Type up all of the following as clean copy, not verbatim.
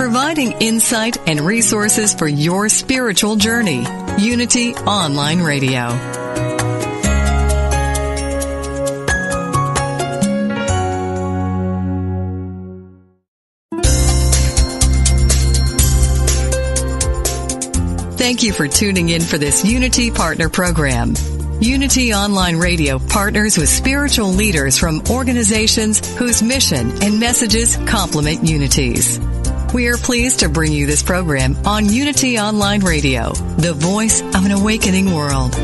providing insight and resources for your spiritual journey. Unity Online Radio. Thank you for tuning in for this Unity Partner Program. Unity Online Radio partners with spiritual leaders from organizations whose mission and messages complement Unity's. We are pleased to bring you this program on Unity Online Radio, the voice of an awakening world.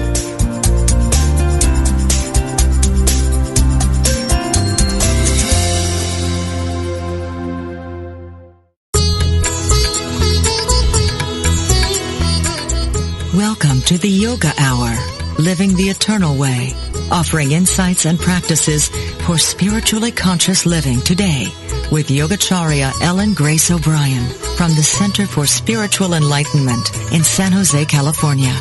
Welcome to the Yoga Hour, Living the Eternal Way, offering insights and practices for spiritually conscious living today with Yogacharya Ellen Grace O'Brian from the Center for Spiritual Enlightenment in San Jose, California.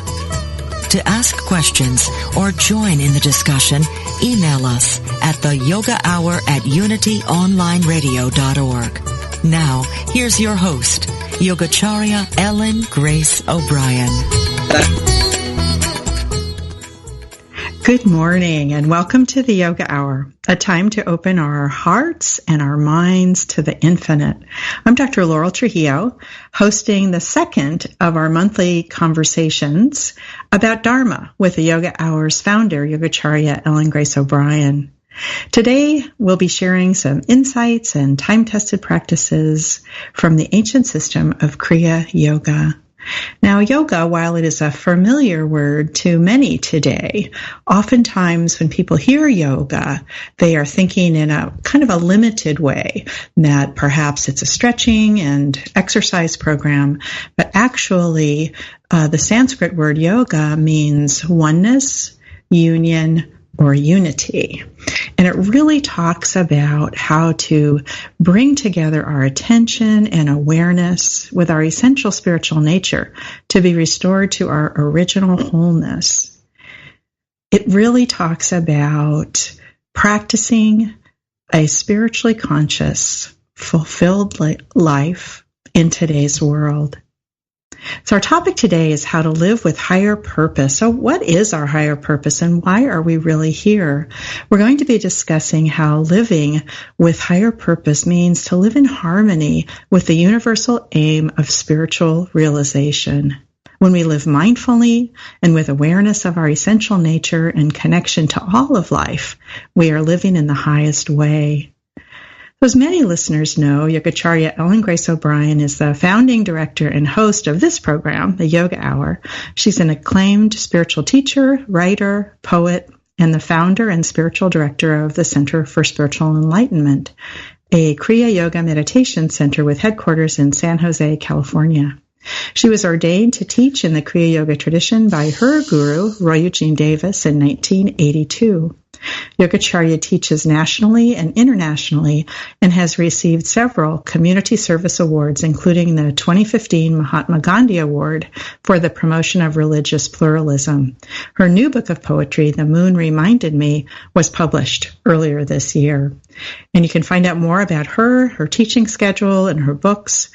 To ask questions or join in the discussion, email us at theyogahour@unityonlineradio.org. Now, here's your host, Yogacharya Ellen Grace O'Brian. Good morning and welcome to the Yoga Hour, a time to open our hearts and our minds to the infinite. I'm Dr. Laurel Trujillo, hosting the second of our monthly conversations about Dharma with the Yoga Hour's founder, Yogacharya Ellen Grace O'Brian. Today, we'll be sharing some insights and time-tested practices from the ancient system of Kriya Yoga. Now, yoga, while it is a familiar word to many today, oftentimes when people hear yoga, they are thinking in a kind of a limited way, that perhaps it's a stretching and exercise program, but actually the Sanskrit word yoga means oneness, union, or unity. And it really talks about how to bring together our attention and awareness with our essential spiritual nature to be restored to our original wholeness. It really talks about practicing a spiritually conscious, fulfilled life in today's world. So our topic today is how to live with higher purpose. So what is our higher purpose and why are we really here? We're going to be discussing how living with higher purpose means to live in harmony with the universal aim of spiritual realization. When we live mindfully and with awareness of our essential nature and connection to all of life, we are living in the highest way. As many listeners know, Yogacharya Ellen Grace O'Brian is the founding director and host of this program, the Yoga Hour. She's an acclaimed spiritual teacher, writer, poet, and the founder and spiritual director of the Center for Spiritual Enlightenment, a Kriya Yoga meditation center with headquarters in San Jose, California. She was ordained to teach in the Kriya Yoga tradition by her guru, Roy Eugene Davis, in 1982. Yogacharya teaches nationally and internationally and has received several community service awards, including the 2015 Mahatma Gandhi Award for the promotion of religious pluralism. Her new book of poetry, The Moon Reminded Me, was published earlier this year. And you can find out more about her teaching schedule, and her books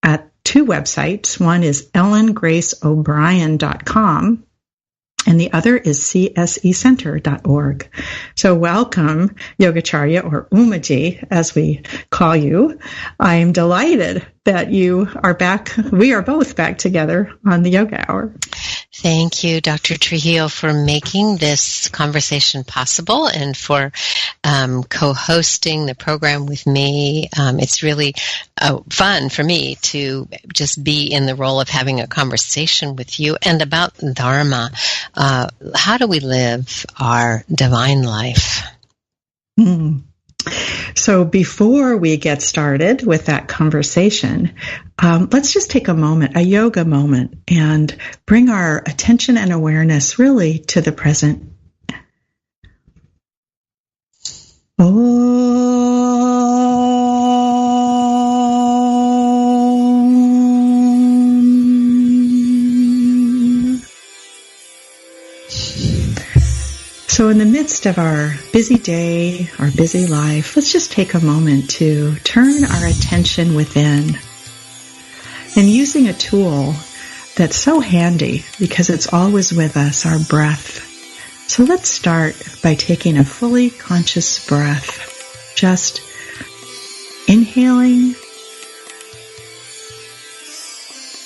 at two websites. One is ellengraceobrian.com. and the other is csecenter.org. So welcome, Yogacharya, or Umaji, as we call you. I am delighted that you are back. We are both back together on the Yoga Hour. Thank you, Dr. Trujillo, for making this conversation possible and for co-hosting the program with me. It's really fun for me to just be in the role of having a conversation with you and about Dharma. How do we live our divine life? So before we get started with that conversation, let's just take a moment, a yoga moment, and bring our attention and awareness really to the present. So in the midst of our busy day, our busy life, let's just take a moment to turn our attention within and using a tool that's so handy because it's always with us, our breath. So let's start by taking a fully conscious breath, just inhaling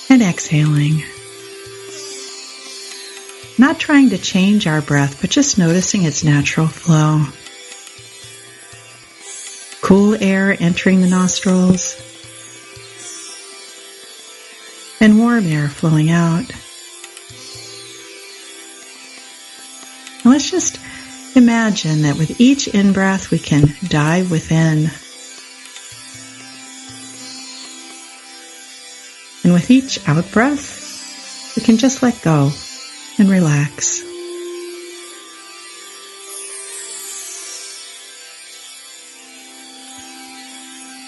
and exhaling. Not trying to change our breath, but just noticing its natural flow. Cool air entering the nostrils and warm air flowing out. Now let's just imagine that with each in-breath we can dive within. And with each out-breath, we can just let go and relax.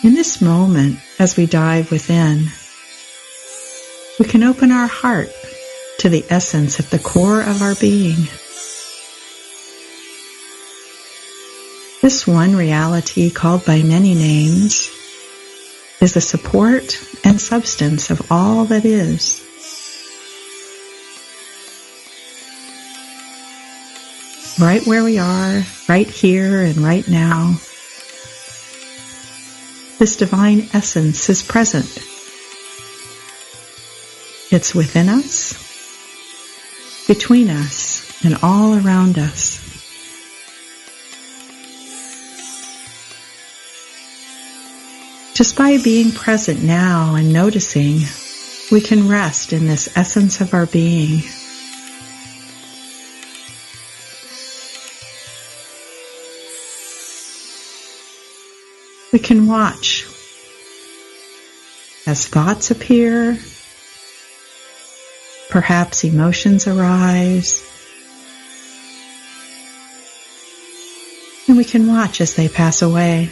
In this moment, as we dive within, we can open our heart to the essence at the core of our being. This one reality, called by many names, is the support and substance of all that is. Right where we are, right here and right now, this divine essence is present. It's within us, between us, and all around us. Just by being present now and noticing, we can rest in this essence of our being. We can watch as thoughts appear, perhaps emotions arise, and we can watch as they pass away.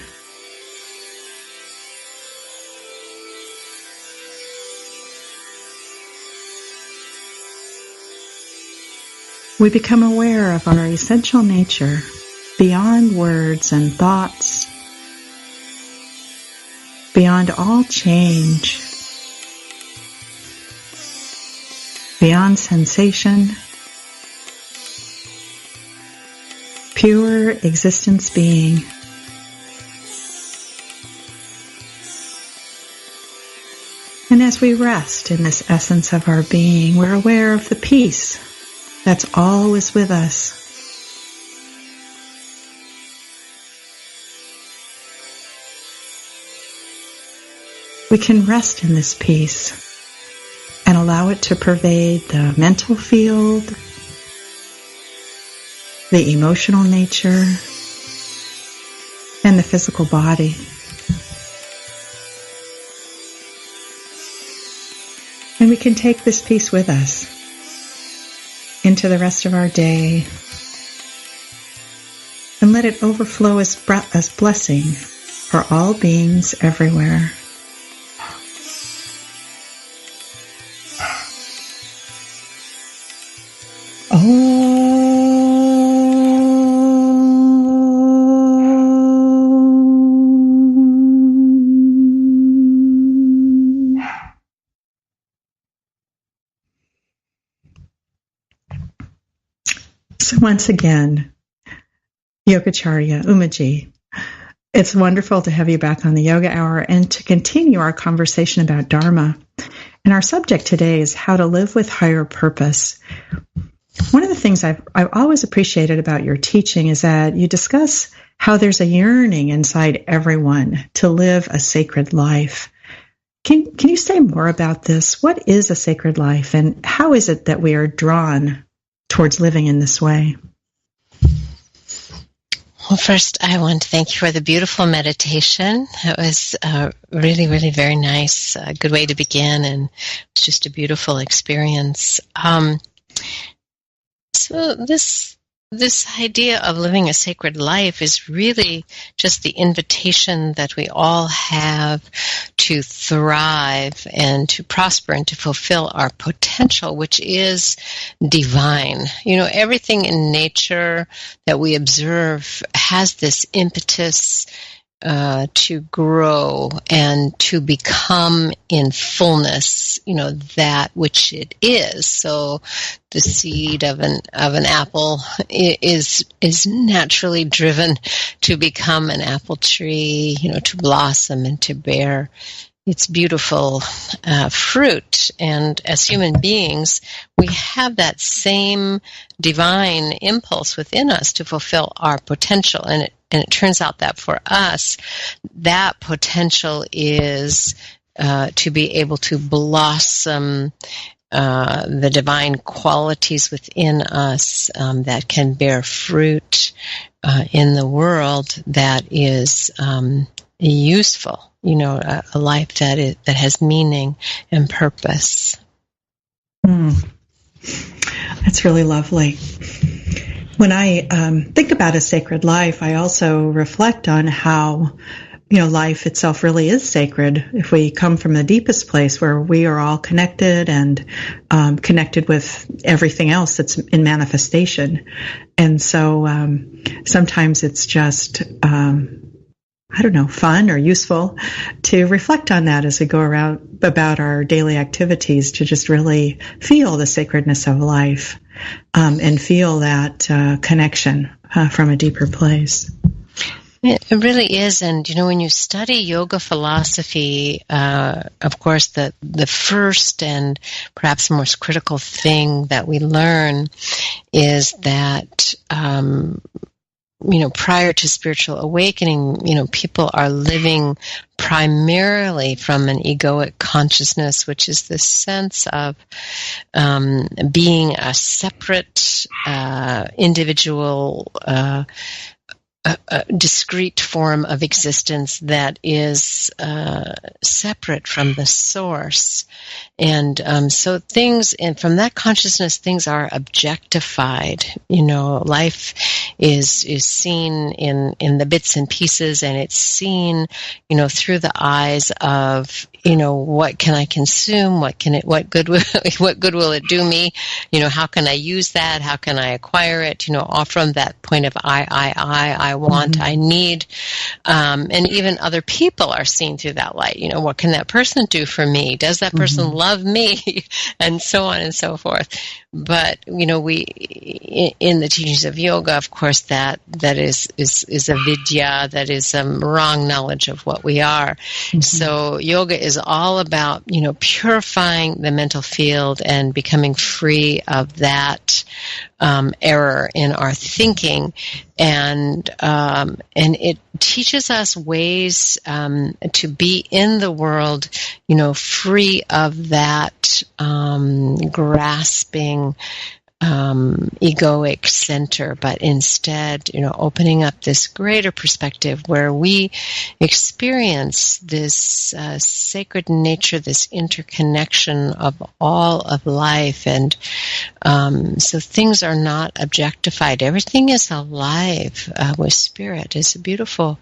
We become aware of our essential nature beyond words and thoughts, beyond all change, beyond sensation, pure existence being. And as we rest in this essence of our being, we're aware of the peace that's always with us. We can rest in this peace and allow it to pervade the mental field, the emotional nature, and the physical body. And we can take this peace with us into the rest of our day and let it overflow as blessing for all beings everywhere. So once again, Yogacharya Umaji, it's wonderful to have you back on the Yoga Hour and to continue our conversation about Dharma. And our subject today is how to live with higher purpose. One of the things I've always appreciated about your teaching is that you discuss how there's a yearning inside everyone to live a sacred life. Can you say more about this? What is a sacred life, and how is it that we are drawn towards living in this way? Well, first, I want to thank you for the beautiful meditation. It was really, really very nice. A good way to begin, and it's just a beautiful experience. So this idea of living a sacred life is really just the invitation that we all have to thrive and to prosper and to fulfill our potential, which is divine. You know, everything in nature that we observe has this impetus to grow and to become in fullness, that which it is. So the seed of an apple is naturally driven to become an apple tree, to blossom and to bear its beautiful fruit. And as human beings, we have that same divine impulse within us to fulfill our potential. And it turns out that for us, that potential is to be able to blossom the divine qualities within us that can bear fruit in the world that is useful. A life that has meaning and purpose. That's really lovely. When I think about a sacred life, I also reflect on how, life itself really is sacred. If we come from the deepest place where we are all connected and connected with everything else that's in manifestation. And so sometimes it's just fun or useful to reflect on that as we go around about our daily activities, to just really feel the sacredness of life and feel that connection from a deeper place. It really is. And, when you study yoga philosophy, of course, the first and perhaps most critical thing that we learn is that prior to spiritual awakening, people are living primarily from an egoic consciousness, which is this sense of being a separate individual, a discrete form of existence that is separate from the source. And so things, and from that consciousness, things are objectified. Life is seen in the bits and pieces, and it's seen, through the eyes of, what can I consume? What good will it do me? How can I use that? How can I acquire it? All from that point of I want, I need, and even other people are seen through that light. What can that person do for me? Does that person love me? And so on and so forth. But we in the teachings of yoga, of course, that is avidya, that is wrong knowledge of what we are. So yoga is all about purifying the mental field and becoming free of that error in our thinking, and it teaches us ways to be in the world, free of that grasping egoic center, but instead, opening up this greater perspective where we experience this sacred nature, this interconnection of all of life. And so things are not objectified. Everything is alive with spirit. It's a beautiful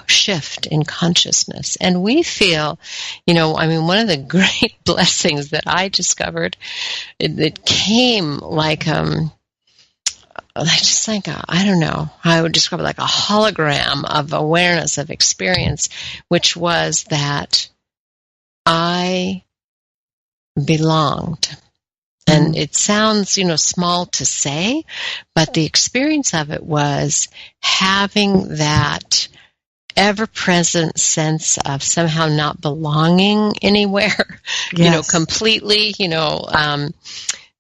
shift in consciousness. And we feel, one of the great blessings that I discovered, it came like I don't know how I would describe it, like a hologram of awareness, of experience, which was that I belonged. And it sounds, small to say, but the experience of it was having that ever-present sense of somehow not belonging anywhere, Yes. Completely,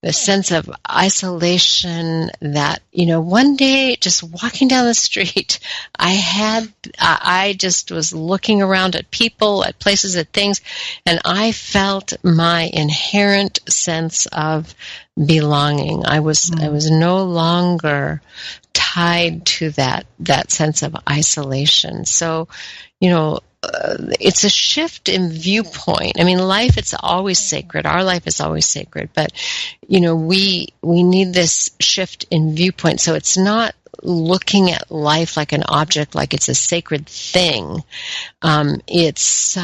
the sense of isolation that, one day just walking down the street, I just was looking around at people, at places, at things, and I felt my inherent sense of belonging. I was no longer tied to that sense of isolation. So, it's a shift in viewpoint. Life, it's always sacred. Our life is always sacred. But, we need this shift in viewpoint. So it's not looking at life like an object, like it's a sacred thing. It's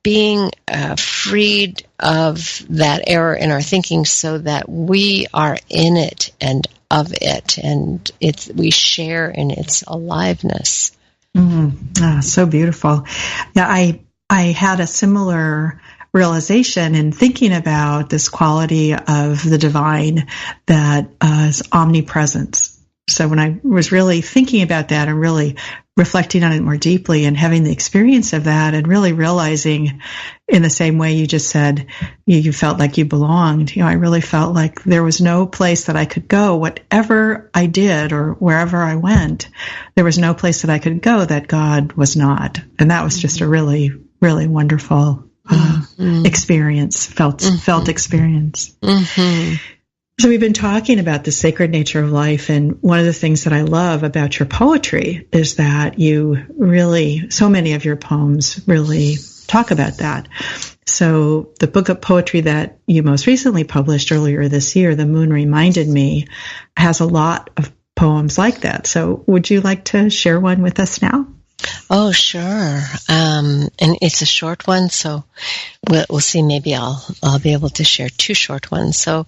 being freed of that error in our thinking so that we are in it and of it, and we share in its aliveness. So beautiful. Yeah, I had a similar realization in thinking about this quality of the divine that is omnipresence. So when I was really thinking about that and really reflecting on it more deeply and having the experience of that and really realizing in the same way you just said, you felt like you belonged, I really felt like there was no place that I could go. Whatever I did or wherever I went, there was no place that I could go that God was not. And that was just a really, really wonderful experience, felt experience. So we've been talking about the sacred nature of life, and one of the things that I love about your poetry is that you really, so many of your poems really talk about that. So the book of poetry that you most recently published earlier this year, The Moon Reminded Me, has a lot of poems like that. So would you like to share one with us now? Oh, sure. And it's a short one, so we'll see. Maybe I'll be able to share two short ones. So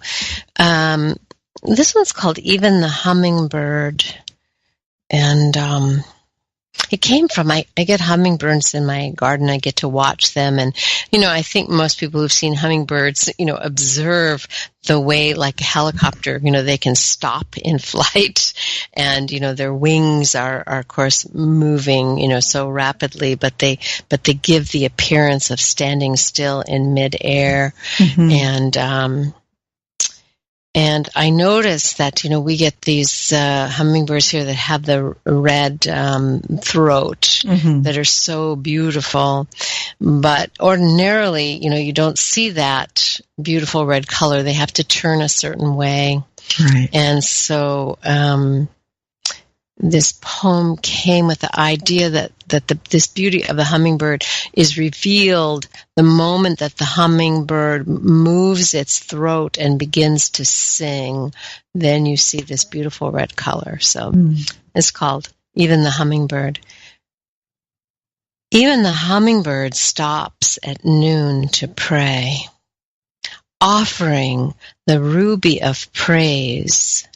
this one's called Even the Hummingbird. And it came from, I get hummingbirds in my garden. I get to watch them. And, I think most people who've seen hummingbirds, observe the way, like a helicopter, they can stop in flight. And, their wings are of course, moving, so rapidly, but they give the appearance of standing still in midair. And I noticed that, we get these hummingbirds here that have the red throat that are so beautiful. But ordinarily, you don't see that beautiful red color. They have to turn a certain way. Right. And so this poem came with the idea that this beauty of the hummingbird is revealed the moment that the hummingbird moves its throat and begins to sing. Then you see this beautiful red color. So it's called Even the Hummingbird. Even the hummingbird stops at noon to pray, offering the ruby of praise,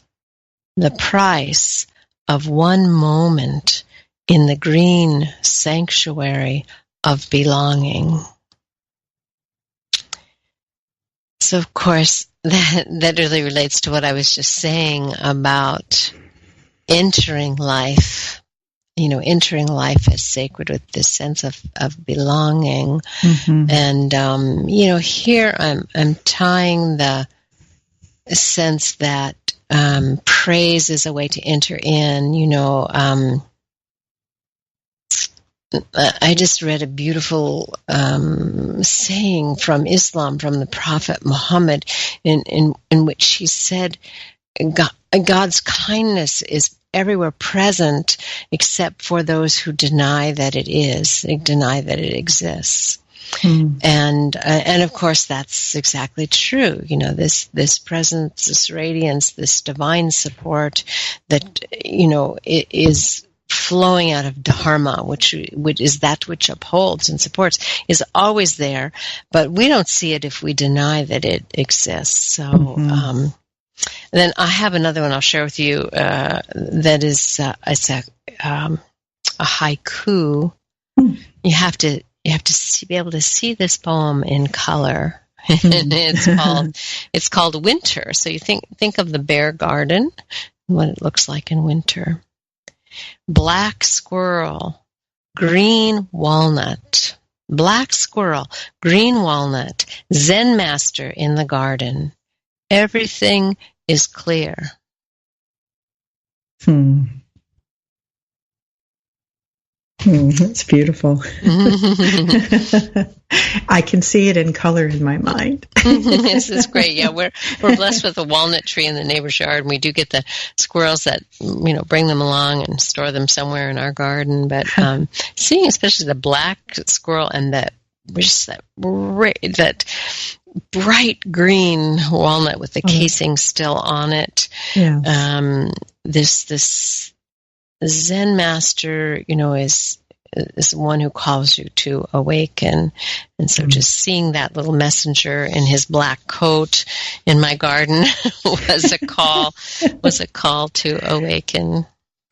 the price of one moment in the green sanctuary of belonging. So, of course, that really relates to what I was just saying about entering life, entering life as sacred with this sense of belonging. And, here I'm tying the sense that praise is a way to enter in. I just read a beautiful saying from Islam, from the Prophet Muhammad, in which he said, God's kindness is everywhere present except for those who deny that it is, they deny that it exists. And of course that's exactly true. This presence, this radiance, this divine support that it is flowing out of Dharma, which is that which upholds and supports, is always there, but we don't see it if we deny that it exists. So then I have another one I'll share with you that is it's a haiku. You have to be able to see this poem in color. And it's called Winter. So you think of the bare garden, what it looks like in winter. Black squirrel, green walnut. Black squirrel, green walnut, Zen master in the garden. Everything is clear. That's beautiful. I can see it in color in my mind. This is great. Yeah, we're blessed with a walnut tree in the neighbor's yard, and we do get the squirrels that bring them along and store them somewhere in our garden. But seeing especially the black squirrel and that bright green walnut with the casing still on it. Yeah. This Zen master, is one who calls you to awaken. And so just seeing that little messenger in his black coat in my garden was a call to awaken.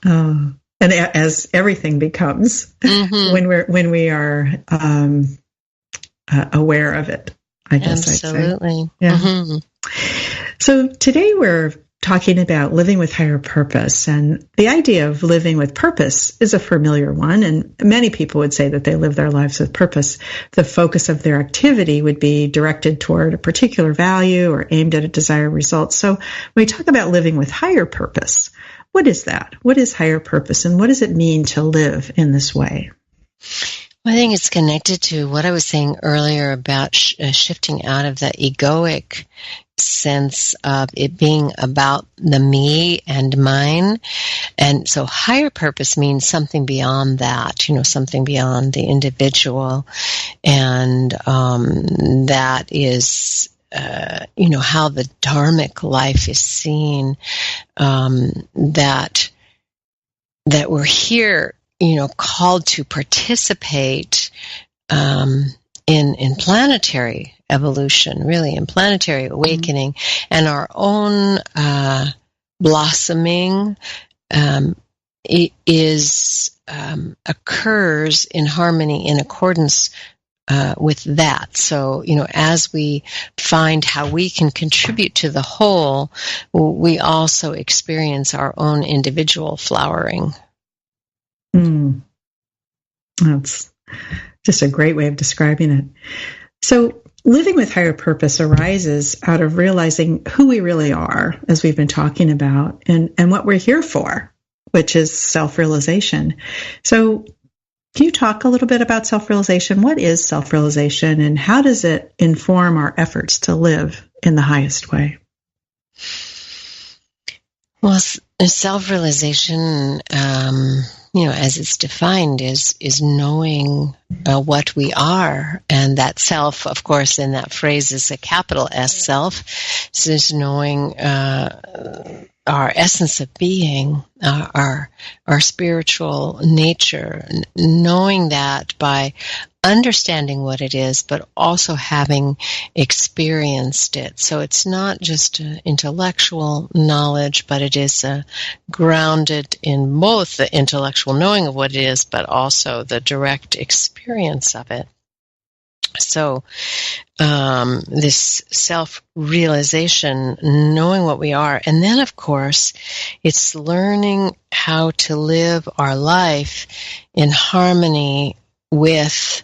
Oh, And as everything becomes when we are aware of it, I guess Absolutely. I'd say. Yeah. So today we're talking about living with higher purpose, and the idea of living with purpose is a familiar one, and many people would say that they live their lives with purpose. The focus of their activity would be directed toward a particular value or aimed at a desired result. So when we talk about living with higher purpose, what is that? What is higher purpose, and what does it mean to live in this way? I think it's connected to what I was saying earlier about shifting out of the egoic sense of it being about the me and mine. And so higher purpose means something beyond that, something beyond the individual. And that is, how the dharmic life is seen, that we're here, called to participate in planetary evolution, really, in planetary awakening, and our own blossoming occurs in harmony, in accordance with that. So, as we find how we can contribute to the whole, we also experience our own individual flowering. That's just a great way of describing it. So living with higher purpose arises out of realizing who we really are, as we've been talking about, and what we're here for, which is self-realization. So can you talk a little bit about self-realization? What is self-realization, and how does it inform our efforts to live in the highest way? Well, self-realization, as it's defined, is knowing what we are, and that self, of course, in that phrase is a capital S self. So it's knowing our essence of being, our spiritual nature, knowing that by understanding what it is, but also having experienced it. So it's not just intellectual knowledge, but it is grounded in both the intellectual knowing of what it is, but also the direct experience of it. So this self-realization, knowing what we are, and then, of course, it's learning how to live our life in harmony with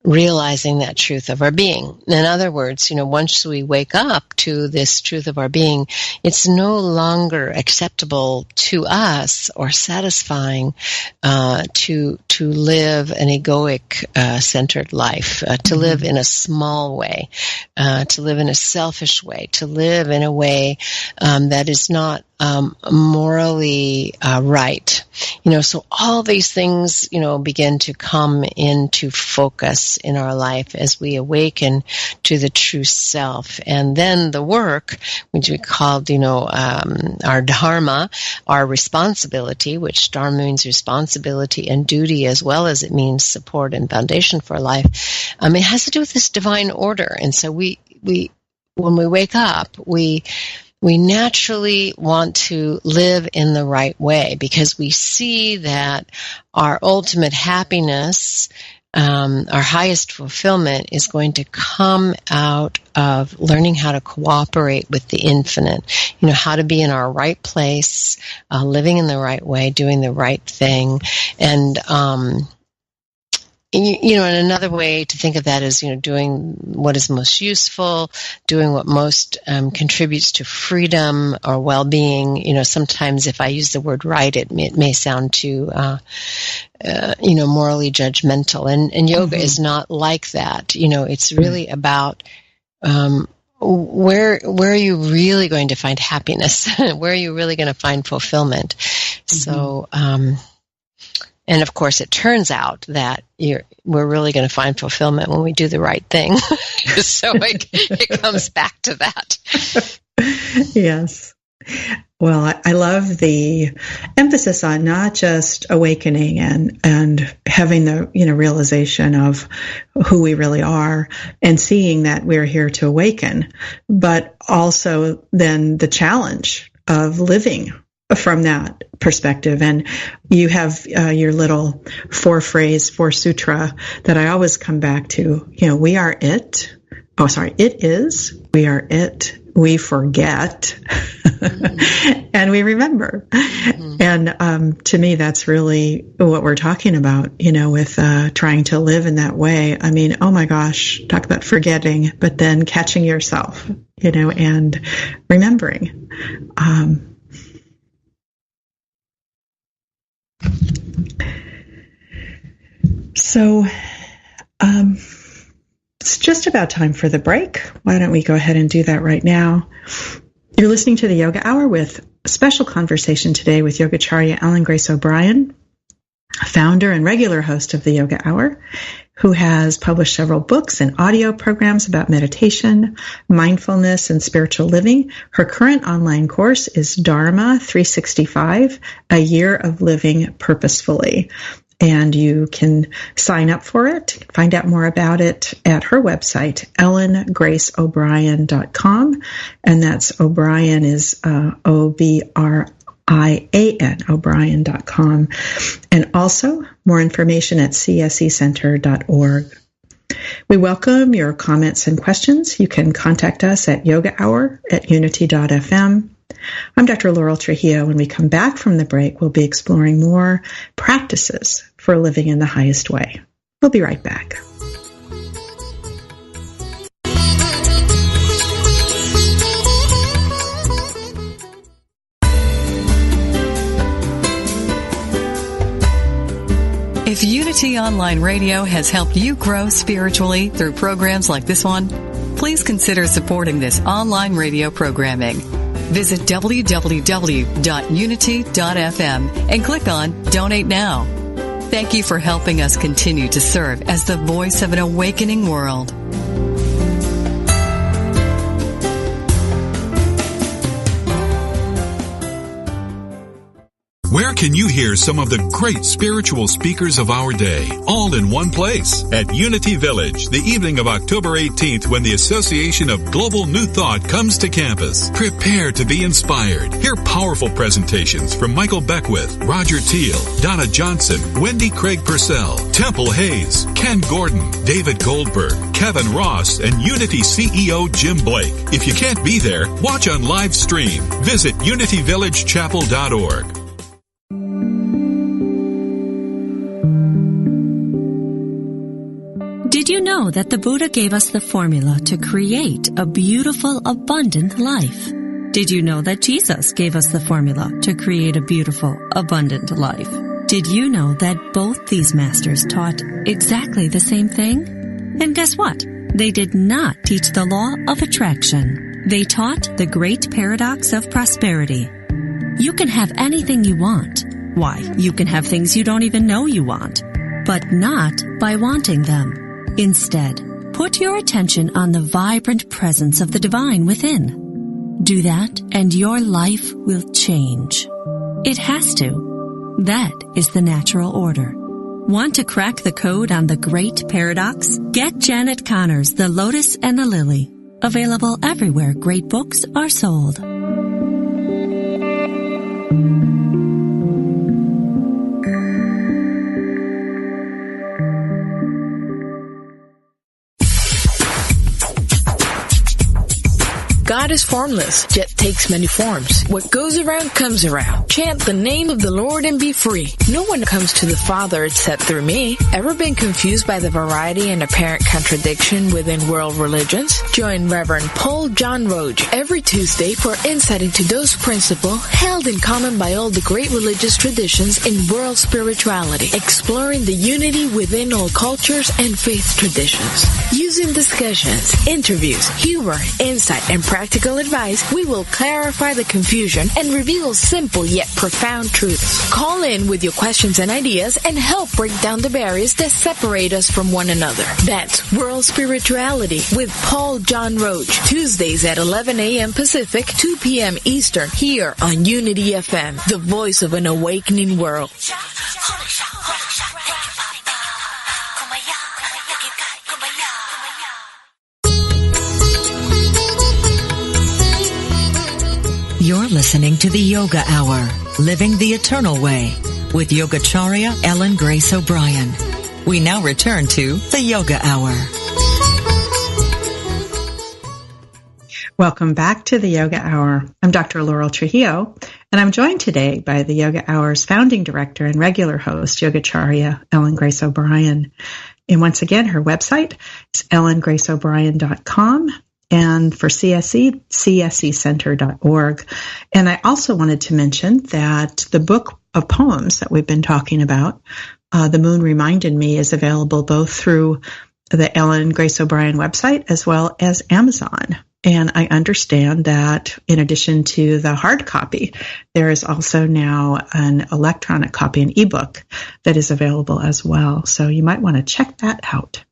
realizing that truth of our being. In other words, once we wake up to this truth of our being, it's no longer acceptable to us or satisfying to live an egoic centered life, to live in a small way, to live in a selfish way, to live in a way that is not morally right. So all these things, begin to come into focus in our life as we awaken to the true self. And then the work, which we called, our Dharma, our responsibility, which Dharma means responsibility and duty, as well as it means support and foundation for life. It has to do with this divine order. And so we when we wake up, we naturally want to live in the right way, because we see that our ultimate happiness, our highest fulfillment, is going to come out of learning how to cooperate with the infinite, how to be in our right place, living in the right way, doing the right thing. And, and another way to think of that is, doing what is most useful, doing what most contributes to freedom or well-being. Sometimes if I use the word right, it may sound too, morally judgmental. And yoga is not like that. It's really about where are you really going to find happiness? Where are you really going to find fulfillment? So, and of course, it turns out that we're really going to find fulfillment when we do the right thing. So it comes back to that. Yes. Well, I love the emphasis on not just awakening and having the realization of who we really are and seeing that we're here to awaken, but also then the challenge of living from that perspective. And you have your little 4 sutra that I always come back to. We are it. Oh, sorry. It is. We are it. We forget. And we remember. And to me, that's really what we're talking about, with trying to live in that way. I mean, oh my gosh, talk about forgetting, but then catching yourself, and remembering. So it's just about time for the break. Why don't we go ahead and do that right now? You're listening to the Yoga Hour with a special conversation today with Yogacharya Ellen Grace O'Brian, founder and regular host of the Yoga Hour, who has published several books and audio programs about meditation, mindfulness, and spiritual living. Her current online course is Dharma 365, A Year of Living Purposefully. And you can sign up for it, find out more about it at her website, ellengraceobrian.com. And that's O'Brian is Obrian, O'Brian.com. And also more information at csecenter.org. We welcome your comments and questions. You can contact us at yogahour@unity.fm. I'm Dr. Laurel Trujillo. When we come back from the break, we'll be exploring more practices for living in the highest way. We'll be right back. If Unity Online Radio has helped you grow spiritually through programs like this one, please consider supporting this online radio programming. Visit www.unity.fm and click on Donate Now. Thank you for helping us continue to serve as the voice of an awakening world. Where can you hear some of the great spiritual speakers of our day, all in one place? At Unity Village, the evening of October 18th, when the Association of Global New Thought comes to campus. Prepare to be inspired. Hear powerful presentations from Michael Beckwith, Roger Teal, Donna Johnson, Wendy Craig Purcell, Temple Hayes, Ken Gordon, David Goldberg, Kevin Ross, and Unity CEO Jim Blake. If you can't be there, watch on live stream. Visit unityvillagechapel.org. Did you know that the Buddha gave us the formula to create a beautiful, abundant life? Did you know that Jesus gave us the formula to create a beautiful, abundant life? Did you know that both these masters taught exactly the same thing? And guess what? They did not teach the law of attraction. They taught the great paradox of prosperity. You can have anything you want. Why, you can have things you don't even know you want, but not by wanting them. Instead, put your attention on the vibrant presence of the divine within. Do that, and your life will change. It has to. That is the natural order. Want to crack the code on the great paradox? Get Janet Connor's The Lotus and the Lily. Available everywhere great books are sold. God is formless, yet takes many forms. What goes around comes around. Chant the name of the Lord and be free. No one comes to the Father except through me. Ever been confused by the variety and apparent contradiction within world religions? Join Reverend Paul John Roach every Tuesday for insight into those principles held in common by all the great religious traditions in world spirituality, exploring the unity within all cultures and faith traditions. Using discussions, interviews, humor, insight, and practical advice, we will clarify the confusion and reveal simple yet profound truths. Call in with your questions and ideas and help break down the barriers that separate us from one another. That's World Spirituality with Paul John Roach, Tuesdays at 11 a.m. Pacific, 2 p.m. Eastern, here on Unity FM, the voice of an awakening world. You're listening to the Yoga Hour, Living the Eternal Way with Yogacharya Ellen Grace O'Brian. We now return to the Yoga Hour. Welcome back to the Yoga Hour. I'm Dr. Laurel Trujillo, and I'm joined today by the Yoga Hour's founding director and regular host, Yogacharya Ellen Grace O'Brian. And once again, her website is ellengraceobrian.com, and for CSE, csecenter.org. And I also wanted to mention that the book of poems that we've been talking about, The Moon Reminded Me, is available both through the Ellen Grace O'Brian website as well as Amazon. And I understand that in addition to the hard copy, there is also now an electronic copy, an ebook, that is available as well. So you might want to check that out.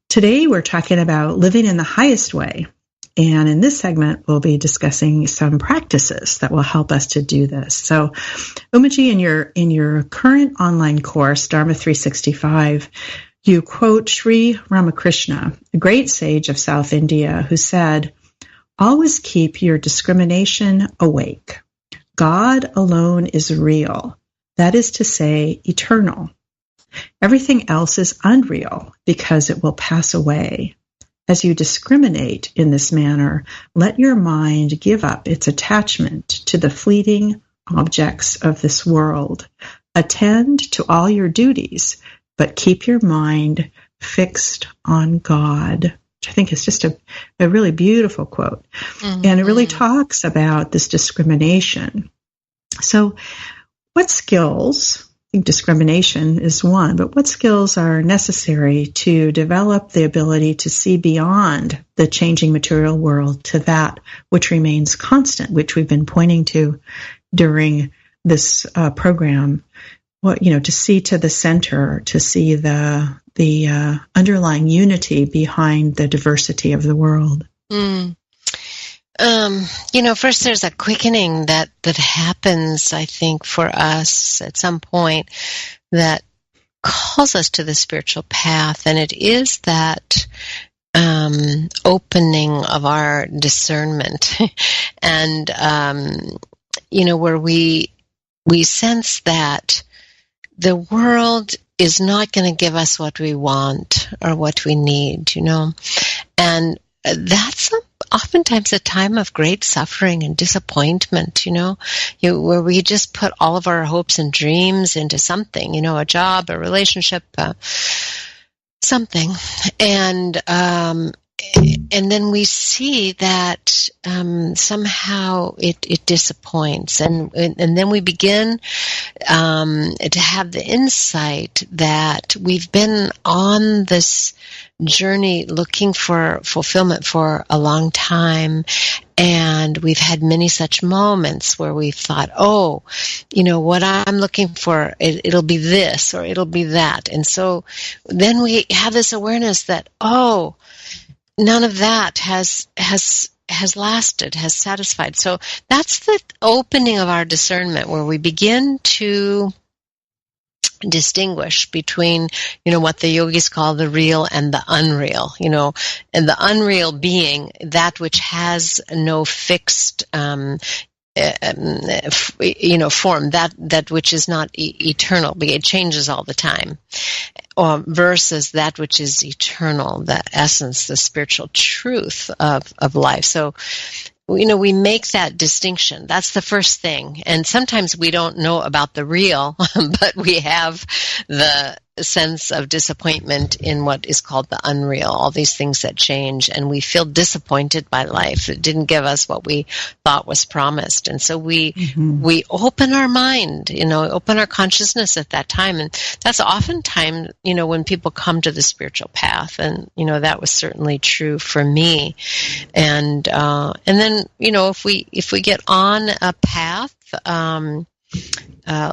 Today, we're talking about living in the highest way. And in this segment, we'll be discussing some practices that will help us to do this. So, Umaji, in your current online course, Dharma 365, you quote Sri Ramakrishna, a great sage of South India, who said, "Always keep your discrimination awake. God alone is real, that is to say, eternal. Everything else is unreal because it will pass away. As you discriminate in this manner, let your mind give up its attachment to the fleeting objects of this world. Attend to all your duties, but keep your mind fixed on God," which I think is just a really beautiful quote. Mm-hmm. And it really talks about this discrimination. So what skills, I think discrimination is one, but what skills are necessary to develop the ability to see beyond the changing material world to that which remains constant, which we've been pointing to during this program? To see to the center, to see the underlying unity behind the diversity of the world. First there's a quickening that happens, I think, for us at some point that calls us to the spiritual path, and it is that opening of our discernment, and where we sense that the world is not going to give us what we want or what we need, and that's oftentimes a time of great suffering and disappointment, where we just put all of our hopes and dreams into something, a job, a relationship, something, and then we see that somehow it disappoints, and then we begin to have the insight that we've been on this journey looking for fulfillment for a long time, and we've had many such moments where we've thought, what I'm looking for, it'll be this or it'll be that, and so then we have this awareness that none of that has lasted, has satisfied. So that's the opening of our discernment, where we begin to distinguish between, what the yogis call the real and the unreal, and the unreal being that which has no fixed form, that which is not eternal, it changes all the time, versus that which is eternal, the essence, the spiritual truth of life. So, we make that distinction. That's the first thing. And sometimes we don't know about the real, but we have the sense of disappointment in what is called the unreal, all these things that change, and we feel disappointed by life. It didn't give us what we thought was promised. And so we open our mind, open our consciousness at that time. And that's oftentimes, when people come to the spiritual path. And, that was certainly true for me. And then, if we get on a path,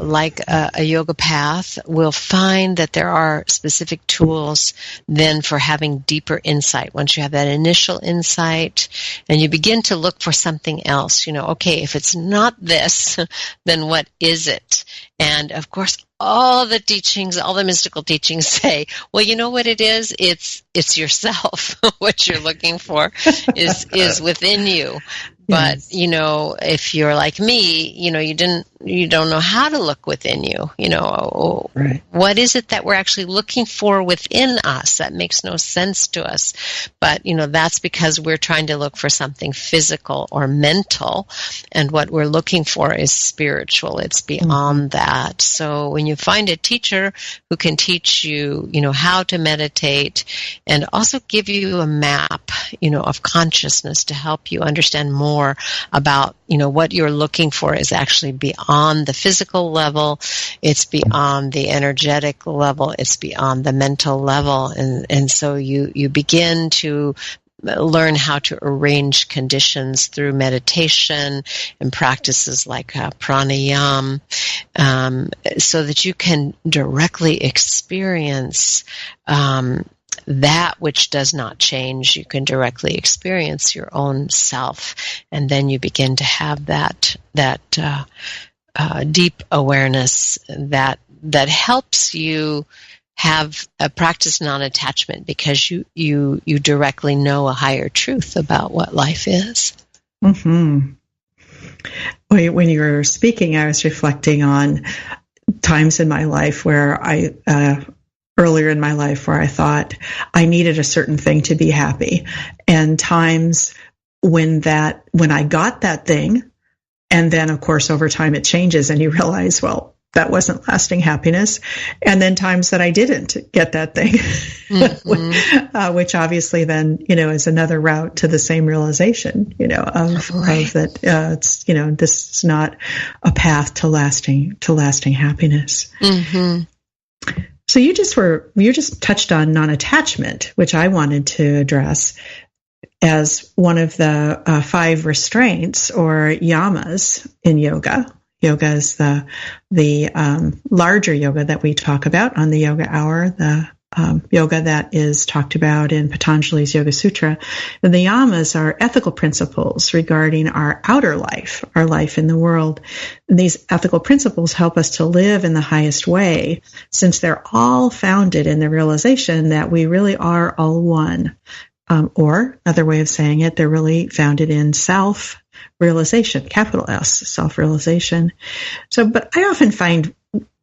like a yoga path, we'll find that there are specific tools then for having deeper insight. Once you have that initial insight and you begin to look for something else, okay, if it's not this, then what is it? And of course, all the teachings, all the mystical teachings say, well, you know what it is? It's yourself. What you're looking for is within you. But, if you're like me, you didn't know how to look within you. Right. What is it that we're actually looking for within us that makes no sense to us? But, that's because we're trying to look for something physical or mental, and what we're looking for is spiritual. It's beyond that. So when you find a teacher who can teach you, how to meditate and also give you a map, of consciousness to help you understand more about, what you're looking for is actually beyond the physical level. It's beyond the energetic level. It's beyond the mental level. And so you begin to learn how to arrange conditions through meditation and practices like pranayama, so that you can directly experience that which does not change. You can directly experience your own self, and then you begin to have that deep awareness that helps you have a practice non-attachment, because you directly know a higher truth about what life is. Mm-hmm. When you were speaking, I was reflecting on times in my life where earlier in my life where I thought I needed a certain thing to be happy, and times when I got that thing, and then of course over time it changes and you realize, well, that wasn't lasting happiness. And then times that I didn't get that thing, which obviously then, is another route to the same realization, of that, it's, this is not a path to lasting happiness. Mm-hmm. So you just touched on non-attachment, which I wanted to address as one of the 5 restraints or yamas in yoga. Yoga is the larger yoga that we talk about on the Yoga Hour, the yoga that is talked about in Patanjali's Yoga Sutra. And the yamas are ethical principles regarding our outer life, our life in the world. And these ethical principles help us to live in the highest way, since they're all founded in the realization that we really are all one. Or another way of saying it, they're really founded in self-realization, capital S, self-realization. But I often find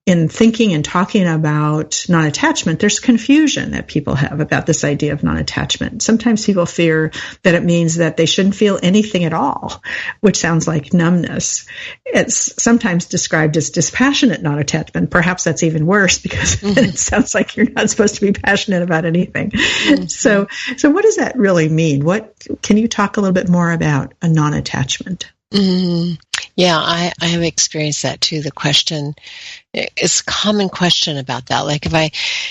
in thinking and talking about non-attachment, there's confusion that people have about this idea of non-attachment. Sometimes people fear that it means that they shouldn't feel anything at all, which sounds like numbness. It's sometimes described as dispassionate non-attachment. Perhaps that's even worse, because it sounds like you're not supposed to be passionate about anything. Mm-hmm. So what does that really mean? Can you talk a little bit more about a non-attachment? Mm-hmm. Yeah, I have experienced that too. The question, it's a common question about that. Like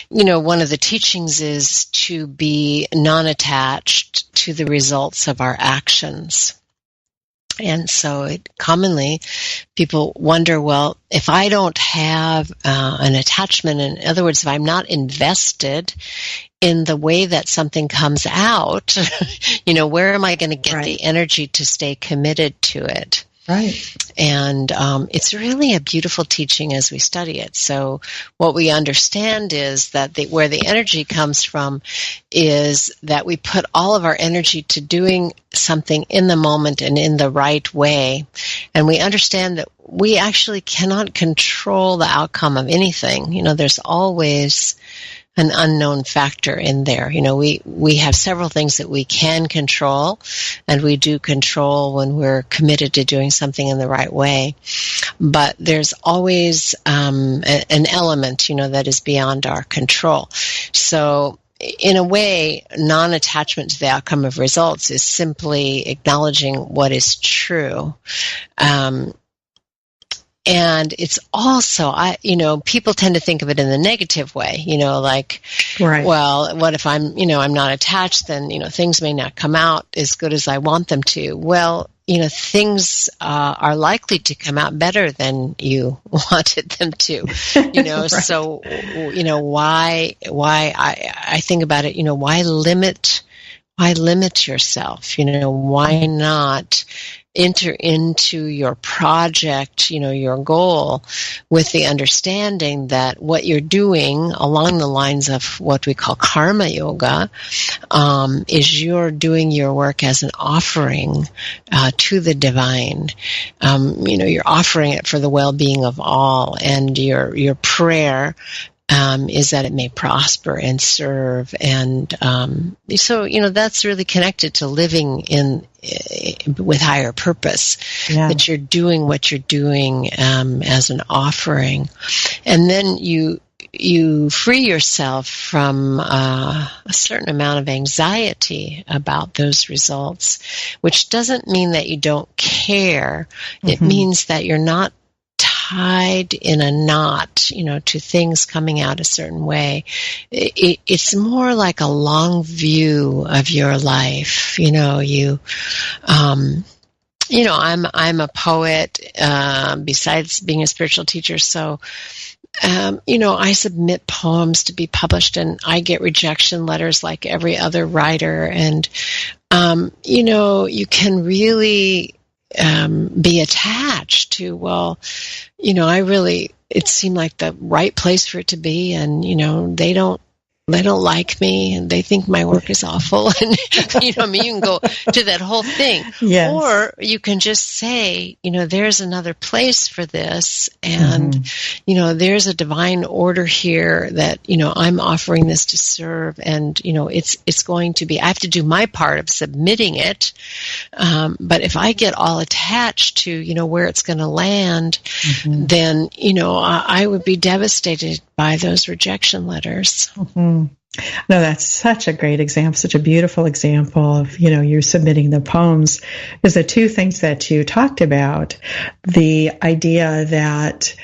one of the teachings is to be non-attached to the results of our actions. And so commonly people wonder, well, if I don't have an attachment, in other words, if I'm not invested in the way that something comes out, where am I going to get the energy to stay committed to it? Right. And it's really a beautiful teaching as we study it. So what we understand is that where the energy comes from is that we put all of our energy to doing something in the moment and in the right way. And we understand that we actually cannot control the outcome of anything. There's always an unknown factor in there. We have several things that we can control, and we do control when we're committed to doing something in the right way. But there's always an element, that is beyond our control. So in a way, non-attachment to the outcome of results is simply acknowledging what is true. And it's also, people tend to think of it in the negative way, well, what if I'm not attached, then, things may not come out as good as I want them to. Well, things are likely to come out better than you wanted them to, right. So, why I think about it, why limit yourself? Why not enter into your project, your goal, with the understanding that what you're doing along the lines of what we call karma yoga is you're doing your work as an offering to the divine. You're offering it for the well-being of all, and your prayer is that it may prosper and serve, and so that's really connected to living with higher purpose. Yeah. That you're doing what you're doing as an offering, and then you free yourself from a certain amount of anxiety about those results, which doesn't mean that you don't care. Mm-hmm. It means that you're not tied in a knot, to things coming out a certain way. It's more like a long view of your life. I'm a poet, besides being a spiritual teacher. So, I submit poems to be published, and I get rejection letters like every other writer. And, you can really be attached to, it seemed like the right place for it to be, and they don't like me, and they think my work is awful, and you can go to that whole thing. Yes. Or you can just say, there's another place for this, and there's a divine order here that I'm offering this to serve, and it's going to be, I have to do my part of submitting it, but if I get all attached to where it's going to land, then I would be devastated by those rejection letters. Mm-hmm. No, that's such a great example, such a beautiful example of, you submitting the poems. Is the two things that you talked about, the idea that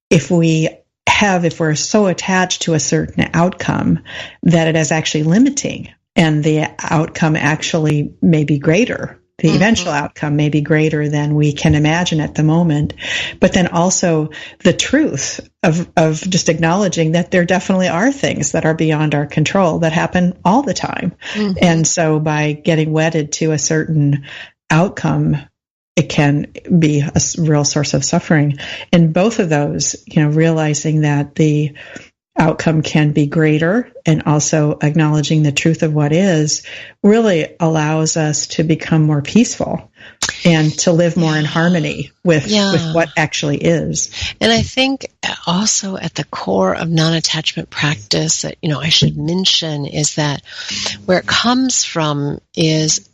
if we're so attached to a certain outcome that it is actually limiting, and the outcome actually may be greater. The eventual outcome may be greater than we can imagine at the moment, but then also the truth of just acknowledging that there definitely are things that are beyond our control that happen all the time. Mm-hmm. And so by getting wedded to a certain outcome, it can be a real source of suffering. And both of those, realizing that the outcome can be greater, and also acknowledging the truth of what is, really allows us to become more peaceful and to live more in harmony with what actually is. And I think also at the core of non-attachment practice that, I should mention is that where it comes from is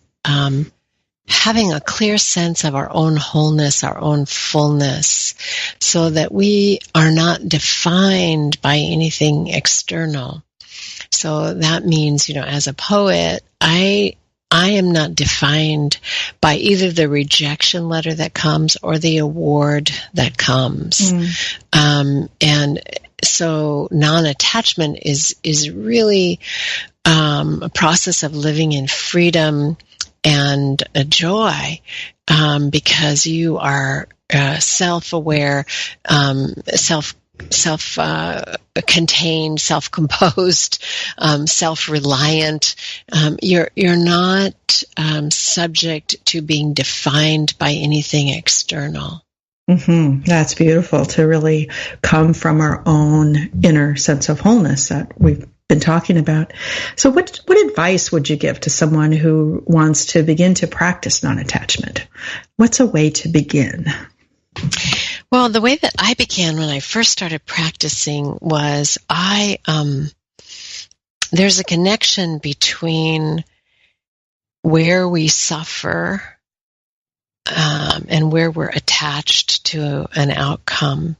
having a clear sense of our own wholeness, our own fullness, so that we are not defined by anything external. So that means, as a poet, I am not defined by either the rejection letter that comes or the award that comes. And so non-attachment is really a process of living in freedom and a joy, because you are self-aware, self-contained, self-composed, self-reliant. You're not subject to being defined by anything external. Mm-hmm. That's beautiful, to really come from our own inner sense of wholeness that we've been talking about. So what advice would you give to someone who wants to begin to practice non-attachment? What's a way to begin? Well, the way that I began when I first started practicing was there's a connection between where we suffer and where we're attached to an outcome.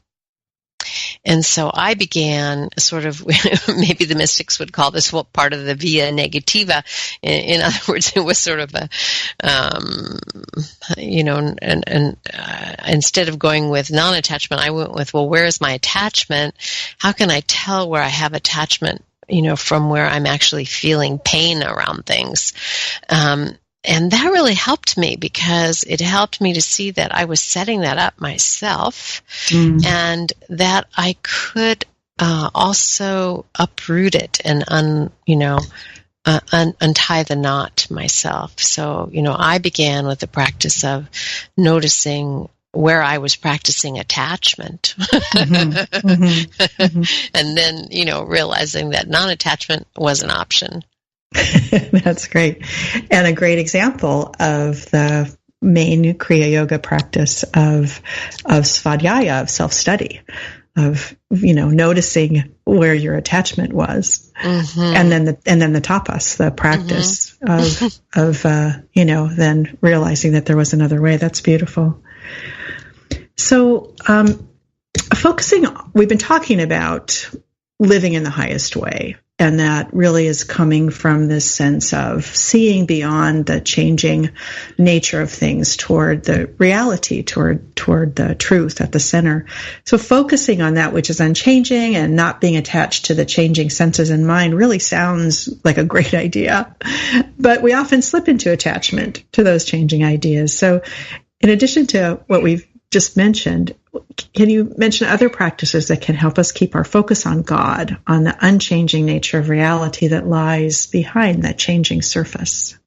And so I began sort of, maybe the mystics would call this part of the via negativa. In other words, it was sort of instead of going with non-attachment, I went with, well, where is my attachment? How can I tell where I have attachment, from where I'm actually feeling pain around things? And that really helped me, because it helped me to see that I was setting that up myself, and that I could also uproot it and untie the knot myself. So, I began with the practice of noticing where I was practicing attachment. And then, realizing that non-attachment was an option. That's great. And a great example of the main Kriya Yoga practice of svadhyaya, of self-study, of, noticing where your attachment was. And then the tapas, the practice of then realizing that there was another way. That's beautiful. So, we've been talking about living in the highest way, and that really is coming from this sense of seeing beyond the changing nature of things toward the reality, toward the truth at the center. So focusing on that which is unchanging and not being attached to the changing senses and mind really sounds like a great idea, but we often slip into attachment to those changing ideas. So in addition to what we've just mentioned, can you mention other practices that can help us keep our focus on God, on the unchanging nature of reality that lies behind that changing surface?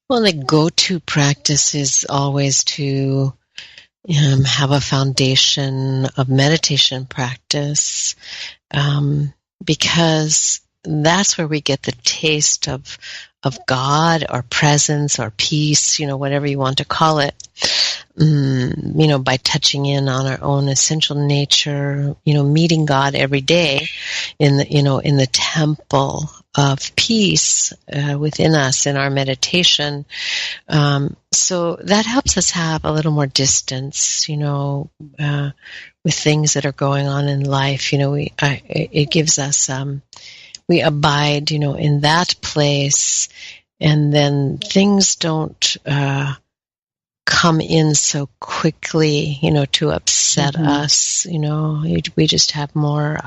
Well, the go-to practice is always to have a foundation of meditation practice, because that's where we get the taste of God or presence or peace, whatever you want to call it. By touching in on our own essential nature, meeting God every day in the temple of peace within us in our meditation. So that helps us have a little more distance, with things that are going on in life. It gives us, we abide, in that place, and then things don't come in so quickly, to upset us. We just have more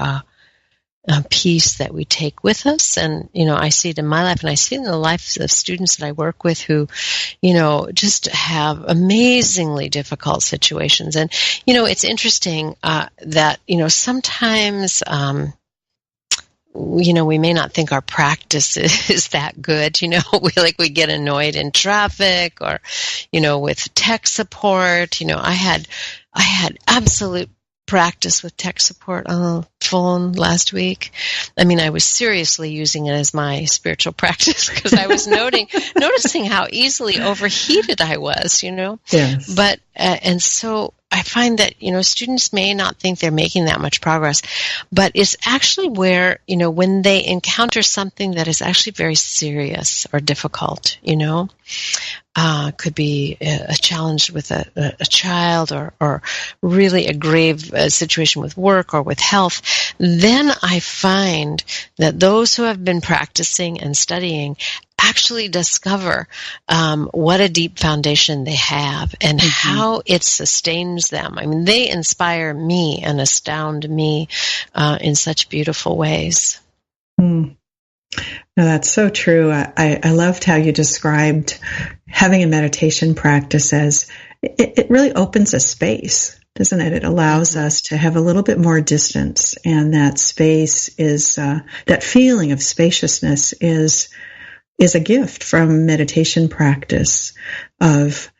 peace that we take with us. And, I see it in my life, and I see it in the lives of students that I work with who, just have amazingly difficult situations. And, it's interesting that, sometimes we may not think our practice is that good. We get annoyed in traffic or, with tech support. I had absolute practice with tech support on the phone last week. I was seriously using it as my spiritual practice because I was noticing how easily overheated I was, Yes. But, and so I find that, students may not think they're making that much progress, but it's actually where, when they encounter something that is actually very serious or difficult, could be a challenge with a child or really a grave situation with work or with health, then I find that those who have been practicing and studying actually discover what a deep foundation they have and how it sustains them. They inspire me and astound me in such beautiful ways. No, that's so true. I loved how you described having a meditation practice as it really opens a space, doesn't it? It allows us to have a little bit more distance, and that space is that feeling of spaciousness is a gift from meditation practice of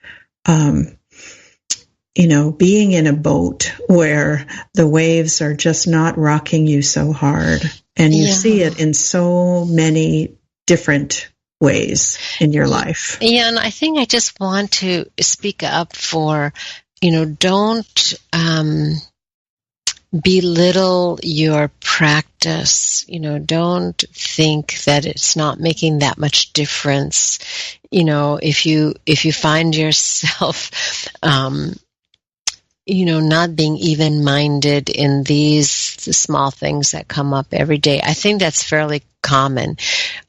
being in a boat where the waves are just not rocking you so hard. And you see it in so many different ways in your life. Yeah, and I think I just want to speak up for, don't belittle your practice. Don't think that it's not making that much difference. If you find yourself not being even-minded in these small things that come up every day. I think that's fairly common.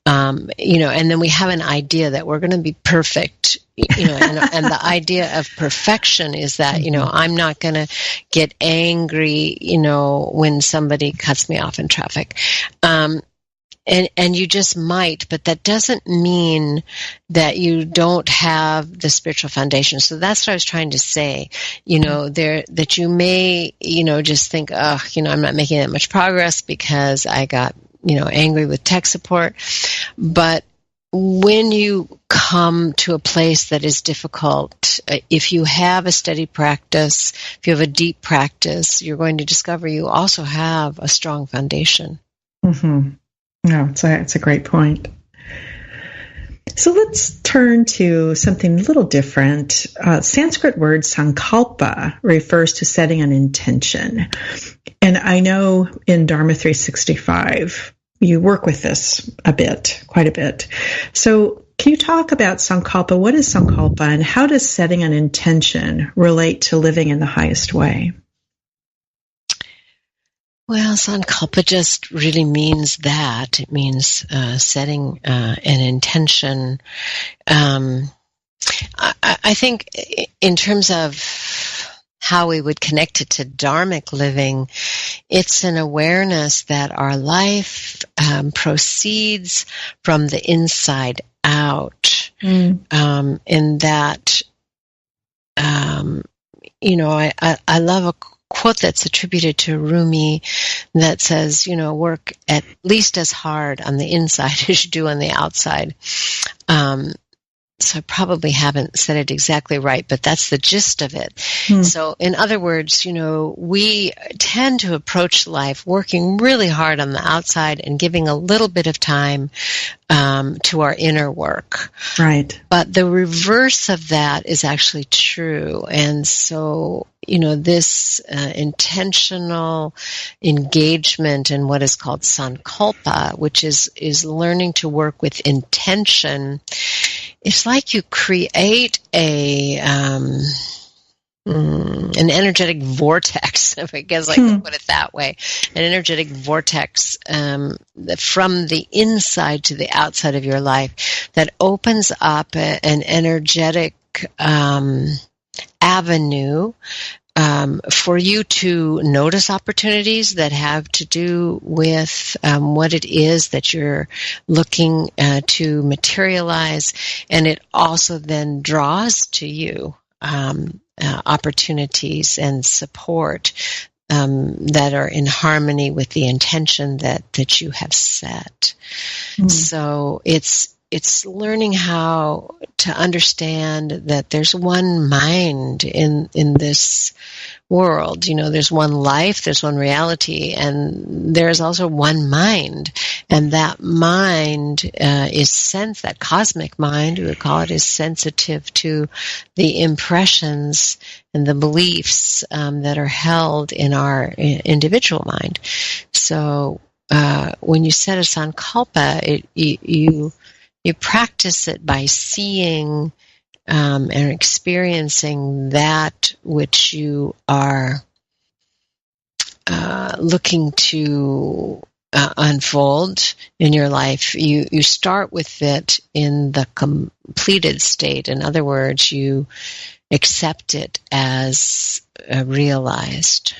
And then we have an idea that we're going to be perfect, and the idea of perfection is that, I'm not going to get angry, when somebody cuts me off in traffic. And you just might, but that doesn't mean that you don't have the spiritual foundation. So that's what I was trying to say, that you may, just think, I'm not making that much progress because I got, angry with tech support. But when you come to a place that is difficult, if you have a steady practice, if you have a deep practice, you're going to discover you also have a strong foundation. Mm-hmm. No, it's a great point. So let's turn to something a little different. Sanskrit word sankalpa refers to setting an intention. And I know in Dharma 365, you work with this quite a bit. So can you talk about sankalpa? What is sankalpa, and how does setting an intention relate to living in the highest way? Well, sankalpa just really means that. It means setting an intention. I think in terms of how we would connect it to dharmic living, it's an awareness that our life proceeds from the inside out. In that, I love a quote that's attributed to Rumi that says, work at least as hard on the inside as you do on the outside. So I probably haven't said it exactly right, but that's the gist of it. So in other words, we tend to approach life working really hard on the outside and giving a little bit of time to our inner work. Right. But the reverse of that is actually true. And so, this intentional engagement in what is called sankalpa, which is learning to work with intention. It's like you create an energetic vortex, if I guess I can put it that way, an energetic vortex from the inside to the outside of your life that opens up an energetic avenue for you to notice opportunities that have to do with what it is that you're looking to materialize, and it also then draws to you opportunities and support that are in harmony with the intention that you have set. So it's learning how to understand that there's one mind in this world. There's one life, there's one reality, and there's also one mind. And that mind that cosmic mind, we would call it, is sensitive to the impressions and the beliefs that are held in our individual mind. So when you set a sankalpa, you practice it by seeing and experiencing that which you are looking to unfold in your life. You start with it in the completed state. In other words, you accept it as realized.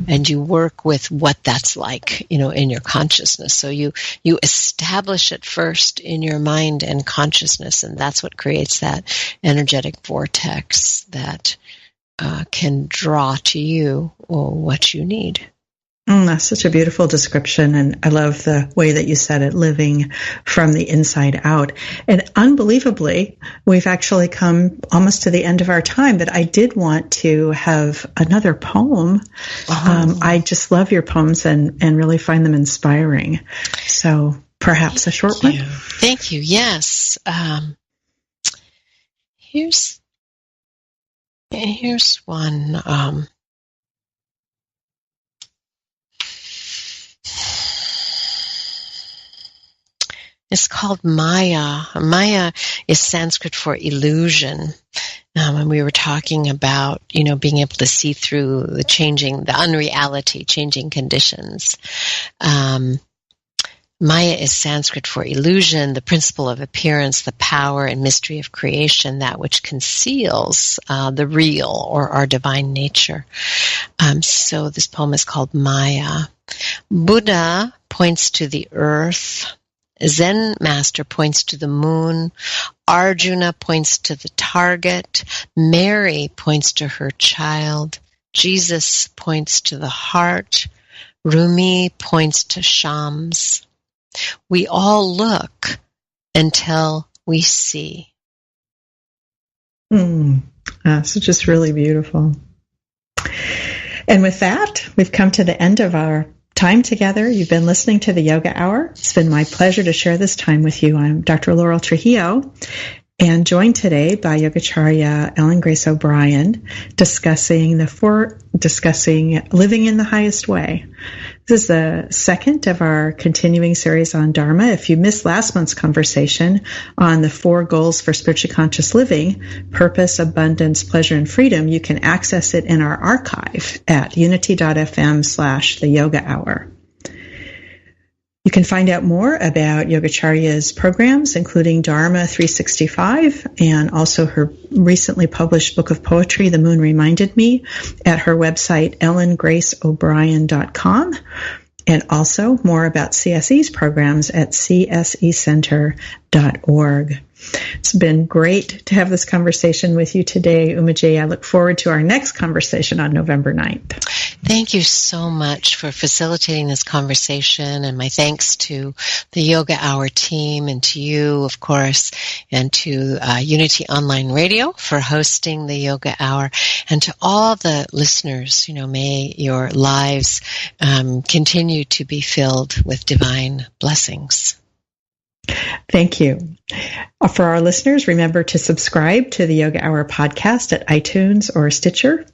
And you work with what that's like, in your consciousness. So you establish it first in your mind and consciousness, and that's what creates that energetic vortex that can draw to you what you need. That's such a beautiful description, and I love the way that you said it, living from the inside out. And unbelievably, we've actually come almost to the end of our time, but I did want to have another poem. I just love your poems and really find them inspiring. So perhaps a short one? Thank you. Yes. Here's one. It's called Maya. Maya is Sanskrit for illusion. And we were talking about, being able to see through the unreality, changing conditions. Maya is Sanskrit for illusion, the principle of appearance, the power and mystery of creation, that which conceals the real or our divine nature. So this poem is called Maya. Buddha points to the earth. Zen master points to the moon. Arjuna points to the target. Mary points to her child. Jesus points to the heart. Rumi points to Shams. We all look until we see. So just really beautiful. And with that, we've come to the end of our time together. You've been listening to the Yoga Hour. It's been my pleasure to share this time with you. I'm Dr. Laurel Trujillo, and joined today by Yogacharya Ellen Grace O'Brian, discussing living in the highest way. This is the second of our continuing series on Dharma. If you missed last month's conversation on the 4 goals for spiritually conscious living, purpose, abundance, pleasure, and freedom, you can access it in our archive at unity.fm/the Yoga Hour. You can find out more about Yogacharya's programs, including Dharma 365, and also her recently published book of poetry, The Moon Reminded Me, at her website, ellengraceobrian.com, and also more about CSE's programs at csecenter.org. It's been great to have this conversation with you today, Umaji. I look forward to our next conversation on November 9th. Thank you so much for facilitating this conversation, and my thanks to the Yoga Hour team and to you, of course, and to Unity Online Radio for hosting the Yoga Hour, and to all the listeners. May your lives continue to be filled with divine blessings. Thank you. For our listeners, remember to subscribe to the Yoga Hour podcast at iTunes or Stitcher.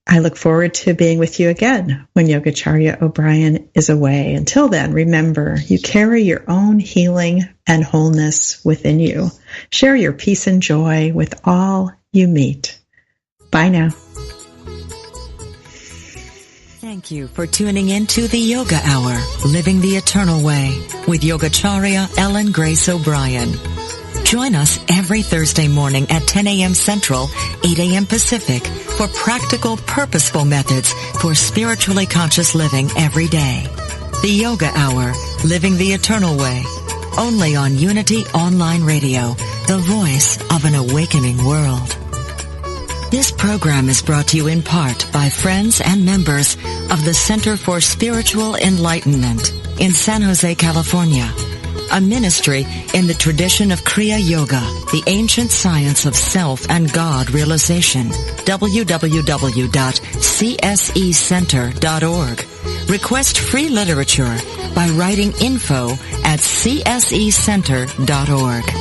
I look forward to being with you again when Yogacharya O'Brian is away. Until then, remember, you carry your own healing and wholeness within you. Share your peace and joy with all you meet. Bye now. Thank you for tuning in to the Yoga Hour, Living the Eternal Way, with Yogacharya Ellen Grace O'Brian. Join us every Thursday morning at 10 a.m. Central, 8 a.m. Pacific for practical, purposeful methods for spiritually conscious living every day. The Yoga Hour, Living the Eternal Way, only on Unity Online Radio, the voice of an awakening world. This program is brought to you in part by friends and members of the Center for Spiritual Enlightenment in San Jose, California, a ministry in the tradition of Kriya Yoga, the ancient science of self and God realization. www.csecenter.org. Request free literature by writing info@csecenter.org.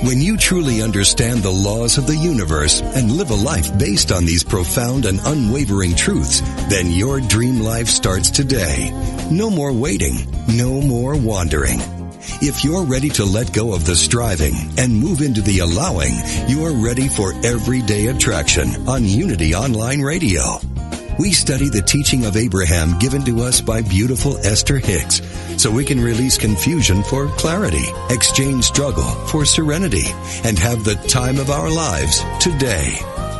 When you truly understand the laws of the universe and live a life based on these profound and unwavering truths, then your dream life starts today. No more waiting, no more wandering. If you're ready to let go of the striving and move into the allowing, you're ready for everyday attraction on Unity Online Radio. We study the teaching of Abraham given to us by beautiful Esther Hicks, so we can release confusion for clarity, exchange struggle for serenity, and have the time of our lives today.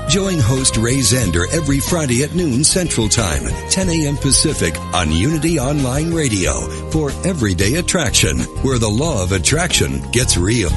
Join host Ray Zander every Friday at noon Central Time, 10 a.m. Pacific on Unity Online Radio for Everyday Attraction, where the law of attraction gets real.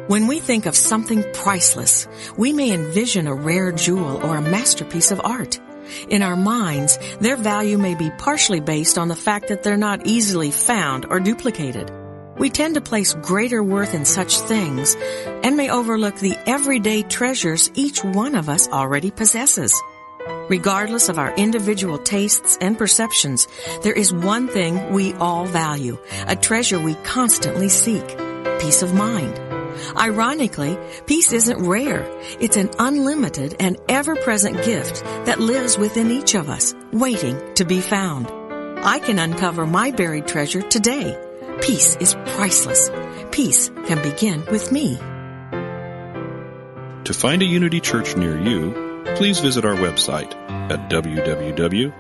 When we think of something priceless, we may envision a rare jewel or a masterpiece of art. In our minds, their value may be partially based on the fact that they're not easily found or duplicated. We tend to place greater worth in such things and may overlook the everyday treasures each one of us already possesses. Regardless of our individual tastes and perceptions, there is one thing we all value, a treasure we constantly seek: peace of mind. Ironically, peace isn't rare. It's an unlimited and ever-present gift that lives within each of us, waiting to be found. I can uncover my buried treasure today. Peace is priceless. Peace can begin with me. To find a Unity Church near you, please visit our website at www.unity.org.